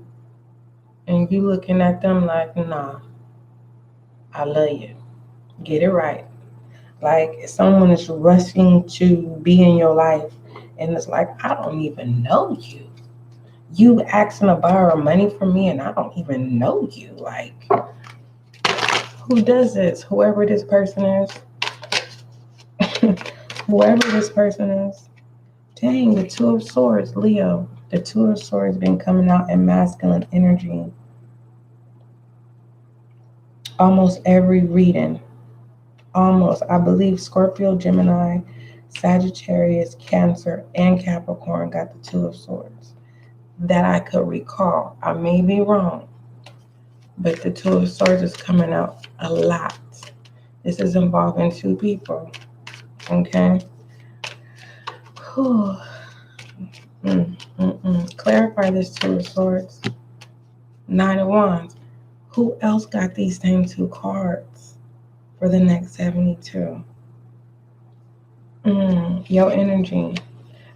Speaker 1: And you looking at them like, nah, I love you. Get it right. Like someone is rushing to be in your life and it's like, I don't even know you. You asking to borrow money from me and I don't even know you. Like, who does this? Whoever this person is. Whoever this person is. Dang, the Two of Swords, Leo. The Two of Swords been coming out in masculine energy. Almost every reading. Almost. I believe Scorpio, Gemini, Sagittarius, Cancer, and Capricorn got the Two of Swords. That I could recall. I may be wrong. But the Two of Swords is coming out a lot. This is involving two people. Okay? Whew. Clarify this Two of Swords. Nine of Wands. Who else got these same two cards for the next 72? Your energy.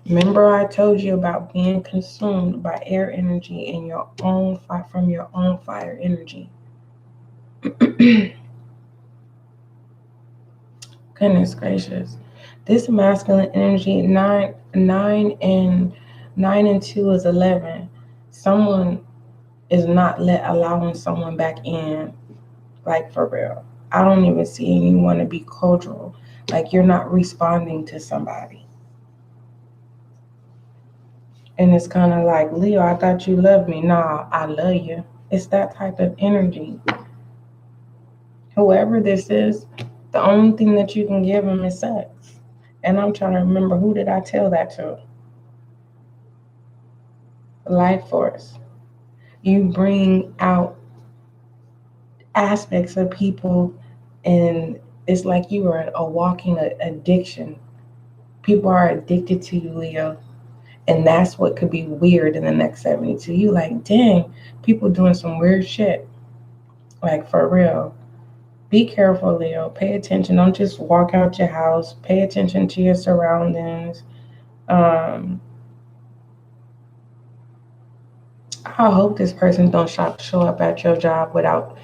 Speaker 1: Remember I told you about being consumed by air energy and your own fire from your own fire energy. Goodness gracious. This masculine energy, 9 and 2 is 11. Someone is not allowing someone back in, like for real. I don't even see anyone to be cultural. Like you're not responding to somebody. And it's kind of like, Leo, I thought you loved me. Nah, I love you. It's that type of energy. Whoever this is, the only thing that you can give them is sex. And I'm trying to remember, who did I tell that to? Life force. You bring out aspects of people and it's like you are a walking addiction. People are addicted to you, Leo. And that's what could be weird in the next 72. You like, dang, people doing some weird shit. Like, for real. Be careful, Leo. Pay attention. Don't just walk out your house. Pay attention to your surroundings. I hope this person don't show up at your job without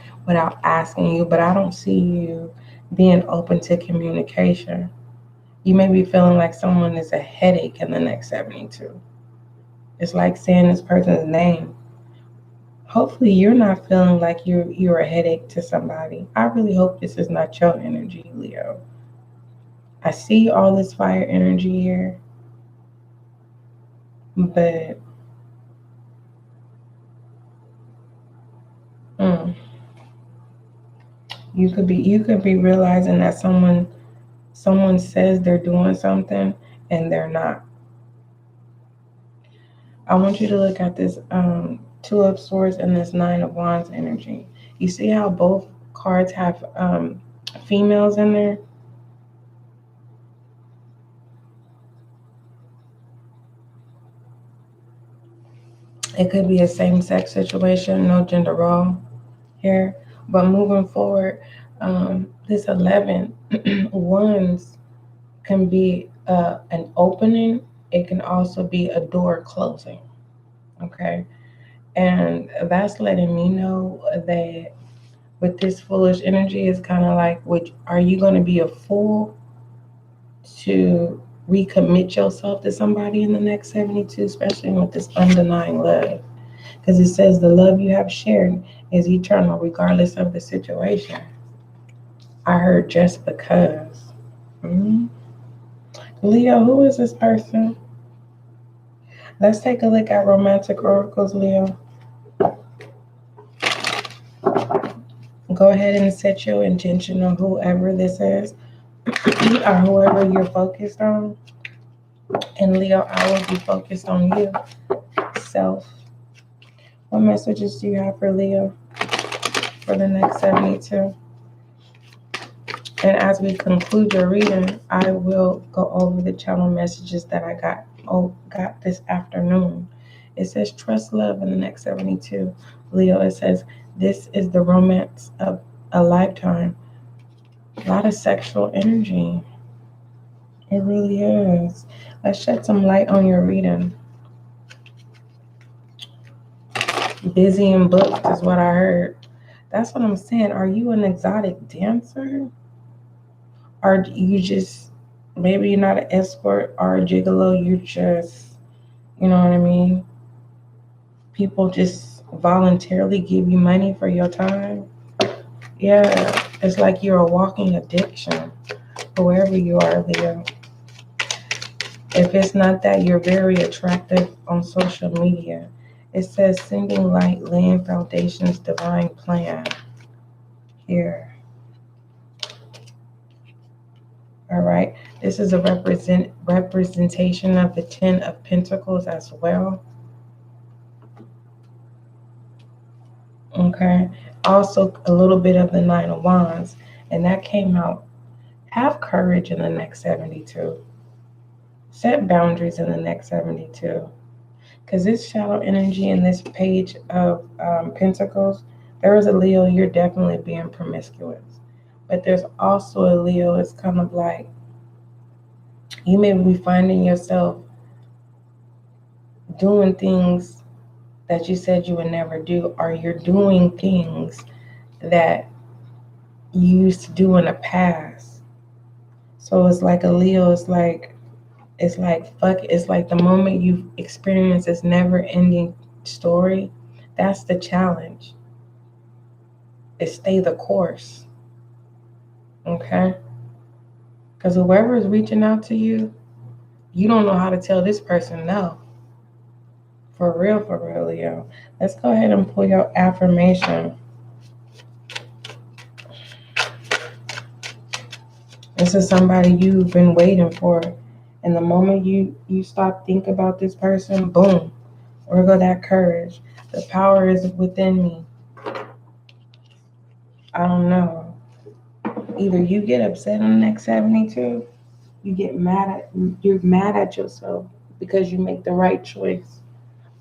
Speaker 1: asking you, but I don't see you being open to communication. You may be feeling like someone is a headache in the next 72. It's like saying this person's name. Hopefully you're not feeling like you're a headache to somebody. I really hope this is not your energy, Leo. I see all this fire energy here, but you could be realizing that someone says they're doing something and they're not. I want you to look at this Two of Swords and this Nine of Wands energy. You see how both cards have females in there? It could be a same-sex situation, no gender role here. But moving forward, this 11 wands can be an opening. It can also be a door closing. Okay. And that's letting me know that with this foolish energy, it's kind of like, are you going to be a fool to recommit yourself to somebody in the next 72, especially with this undenying love? Because it says the love you have shared is eternal, regardless of the situation. I heard just because. Leo, who is this person? Let's take a look at romantic oracles, Leo. Go ahead and set your intention on whoever this is or whoever you're focused on. And Leo, I will be focused on you. Self. What messages do you have for Leo for the next 72? And as we conclude your reading, I will go over the channel messages that I got this afternoon. It says, trust love in the next 72. Leo, it says, this is the romance of a lifetime. A lot of sexual energy. It really is. Let's shed some light on your reading. Busy and booked is what I heard. That's what I'm saying. Are you an exotic dancer? Or you just, maybe you're not an escort or a gigolo, you just, you know what I mean? People just voluntarily give you money for your time. Yeah, it's like you're a walking addiction, whoever you are, Leo. If it's not that, you're very attractive on social media. It says sending light, laying foundations, divine plan. Here. All right. This is a representation of the 10 of Pentacles as well. Okay. Also a little bit of the 9 of Wands. And that came out. Have courage in the next 72. Set boundaries in the next 72. Because this shadow energy in this page of Pentacles, there is a Leo, you're definitely being promiscuous. But there's also a Leo, it's kind of like you may be finding yourself doing things that you said you would never do, or you're doing things that you used to do in the past. So it's like a Leo, it's like the moment you experience this never-ending story, that's the challenge. Is stay the course. Okay? Because whoever is reaching out to you, you don't know how to tell this person no. For real, Leo. Let's go ahead and pull your affirmation. This is somebody you've been waiting for. And the moment you stop thinking about this person, boom, where go that courage? The power is within me. I don't know. Either you get upset in the next 72, you're mad at yourself because you make the right choice.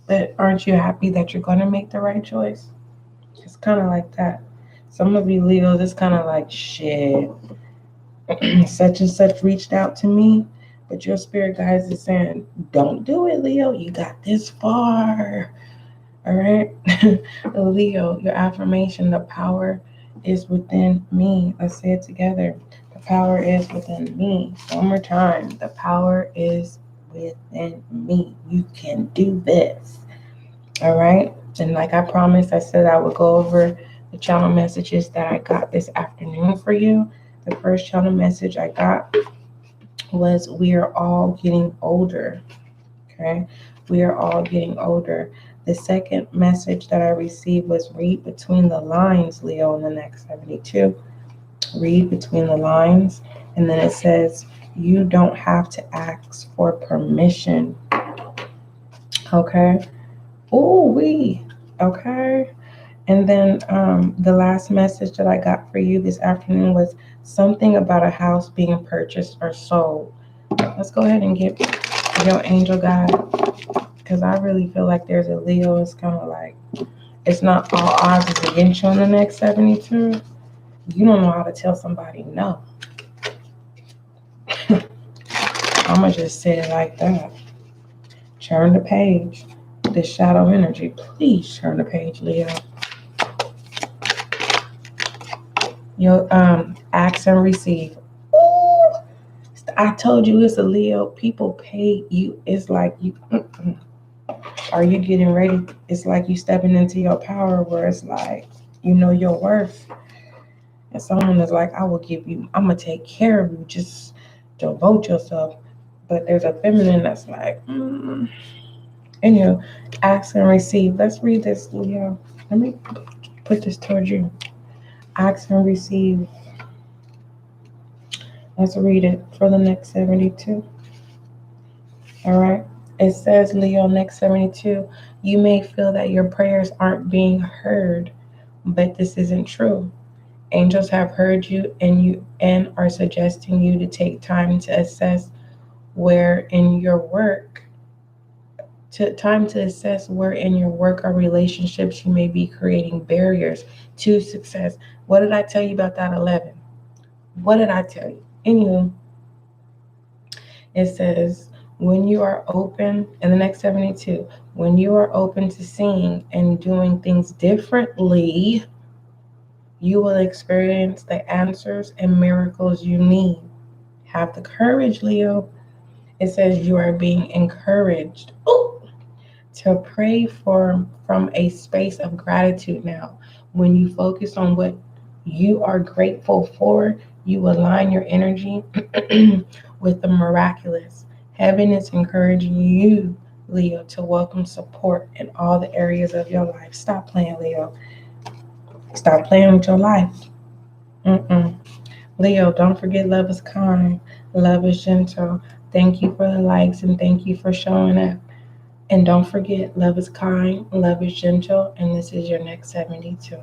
Speaker 1: But aren't you happy that you're going to make the right choice? It's kind of like that. Some of you Leos, it's kind of like, shit, such and such reached out to me, but your spirit guides is saying, don't do it, Leo. You got this far. All right? Leo, your affirmation, the power is within me. Let's say it together. The power is within me. One more time. The power is within me. You can do this. All right? And like I promised, I said I would go over the channel messages that I got this afternoon for you. The first channel message I got was, we are all getting older. Okay? We are all getting older. The second message that I received was, read between the lines, Leo, in the next 72. Read between the lines. And then it says, you don't have to ask for permission. Okay? Okay? And then the last message that I got for you this afternoon was something about a house being purchased or sold. Let's go ahead and get your angel guide, because I really feel like there's a Leo. It's kind of like, it's not all odds is against you on the next 72. You don't know how to tell somebody no. I'm going to just say it like that. Turn the page. This shadow energy, please turn the page, Leo. Your ask and receive. Ooh, I told you it's a Leo. People pay you. It's like you. Are you getting ready? It's like you stepping into your power, where it's like you know your worth. And someone is like, I will give you. I'm gonna take care of you. Just devote yourself. But there's a feminine that's like, And you ask and receive. Let's read this, Leo. Let me put this towards you. Ask and receive. Let's read it for the next 72. All right. It says, Leo, next 72, you may feel that your prayers aren't being heard, but this isn't true. Angels have heard you and are suggesting you to take time to assess where in your work or relationships you may be creating barriers to success. What did I tell you about that 11? What did I tell you? Anywho, it says, when you are open, in the next 72, when you are open to seeing and doing things differently, you will experience the answers and miracles you need. Have the courage, Leo. It says you are being encouraged to pray from a space of gratitude now. When you focus on what you are grateful for, you align your energy with the miraculous. Heaven is encouraging you, Leo, to welcome support in all the areas of your life. Stop playing, Leo. Stop playing with your life. Leo, don't forget love is kind, love is gentle. Thank you for the likes and thank you for showing up. And don't forget, love is kind, love is gentle, and this is your next 72.